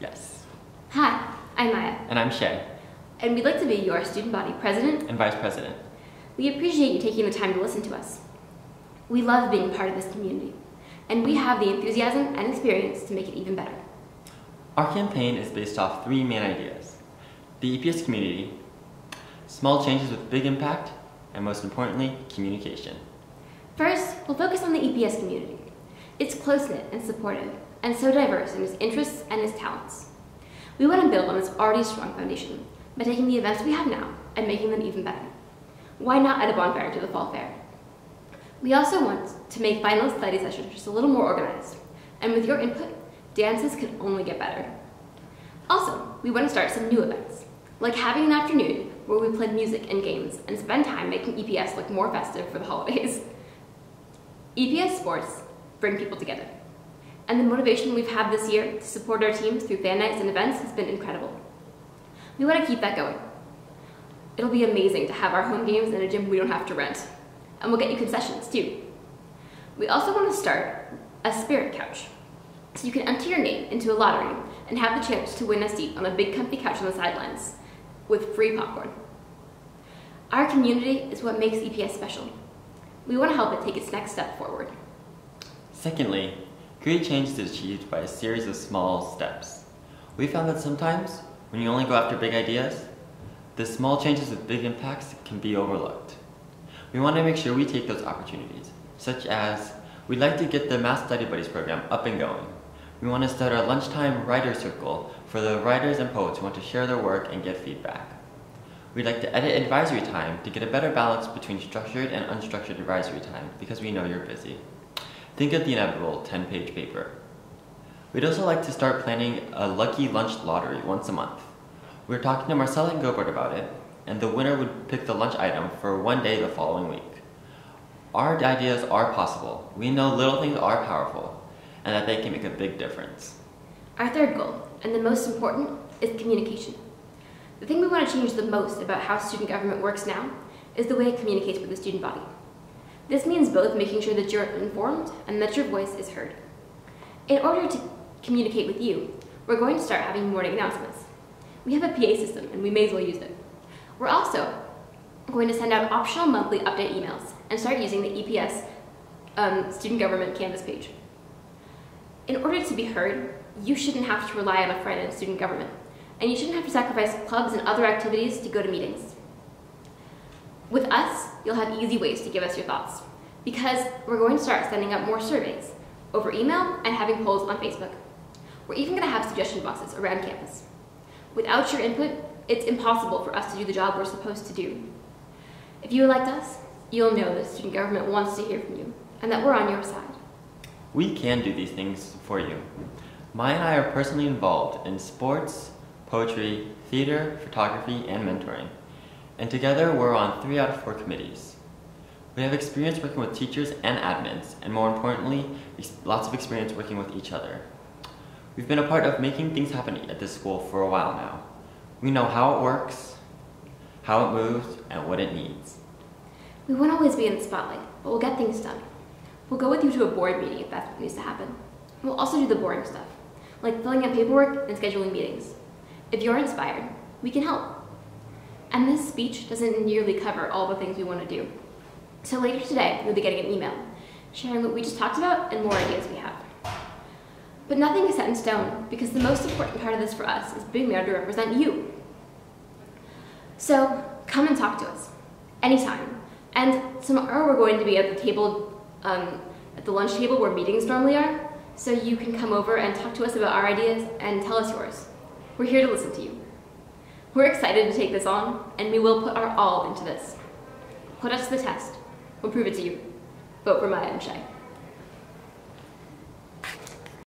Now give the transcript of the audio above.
Yes. Hi, I'm Maya. And I'm Shae. And we'd like to be your student body president And vice president. We appreciate you taking the time to listen to us. We love being part of this community, and we have the enthusiasm and experience to make it even better. Our campaign is based off three main ideas: the EPS community, small changes with big impact, and most importantly, communication. First, we'll focus on the EPS community. It's close-knit and supportive, and so diverse in its interests and its talents. We want to build on its already strong foundation by taking the events we have now and making them even better. Why not add a bonfire to the fall fair? We also want to make finalist study sessions just a little more organized, and with your input, dances can only get better. Also, we want to start some new events, like having an afternoon where we play music and games and spend time making EPS look more festive for the holidays. EPS sports bring people together, and the motivation we've had this year to support our teams through fan nights and events has been incredible. We want to keep that going. It'll be amazing to have our home games in a gym we don't have to rent, and we'll get you concessions too. We also want to start a spirit couch, so you can enter your name into a lottery and have the chance to win a seat on a big comfy couch on the sidelines with free popcorn. Our community is what makes EPS special. We want to help it take its next step forward. Secondly, great change is achieved by a series of small steps. We found that sometimes, when you only go after big ideas, the small changes with big impacts can be overlooked. We want to make sure we take those opportunities, such as we'd like to get the Math Study Buddies program up and going. We want to start our lunchtime writer circle for the writers and poets who want to share their work and get feedback. We'd like to edit advisory time to get a better balance between structured and unstructured advisory time because we know you're busy. Think of the inevitable 10-page paper. We'd also like to start planning a lucky lunch lottery once a month. We're talking to Marcella and Gobert about it, and the winner would pick the lunch item for one day the following week. Our ideas are possible. We know little things are powerful, and that they can make a big difference. Our third goal, and the most important, is communication. The thing we want to change the most about how student government works now is the way it communicates with the student body. This means both making sure that you're informed and that your voice is heard. In order to communicate with you, we're going to start having morning announcements. We have a PA system, and we may as well use it. We're also going to send out optional monthly update emails and start using the EPS Student Government Canvas page. In order to be heard, you shouldn't have to rely on a friend in student government, and you shouldn't have to sacrifice clubs and other activities to go to meetings. With us, you'll have easy ways to give us your thoughts, because we're going to start sending out more surveys over email and having polls on Facebook. We're even going to have suggestion boxes around campus. Without your input, it's impossible for us to do the job we're supposed to do. If you elect us, you'll know that student government wants to hear from you, and that we're on your side. We can do these things for you. Maya and I are personally involved in sports, poetry, theater, photography, and mentoring. And together, we're on 3 out of 4 committees. We have experience working with teachers and admins, and more importantly, lots of experience working with each other. We've been a part of making things happen at this school for a while now. We know how it works, how it moves, and what it needs. We won't always be in the spotlight, but we'll get things done. We'll go with you to a board meeting if that's what needs to happen. We'll also do the boring stuff, like filling out paperwork and scheduling meetings. If you're inspired, we can help. And this speech doesn't nearly cover all the things we want to do. So later today, you'll be getting an email sharing what we just talked about and more ideas we have. But nothing is set in stone, because the most important part of this for us is being there to represent you. So come and talk to us anytime. And tomorrow we're going to be at the table, at the lunch table where meetings normally are, so you can come over and talk to us about our ideas and tell us yours. We're here to listen to you. We're excited to take this on, and we will put our all into this. Put us to the test. We'll prove it to you. Vote for Maya and Shae.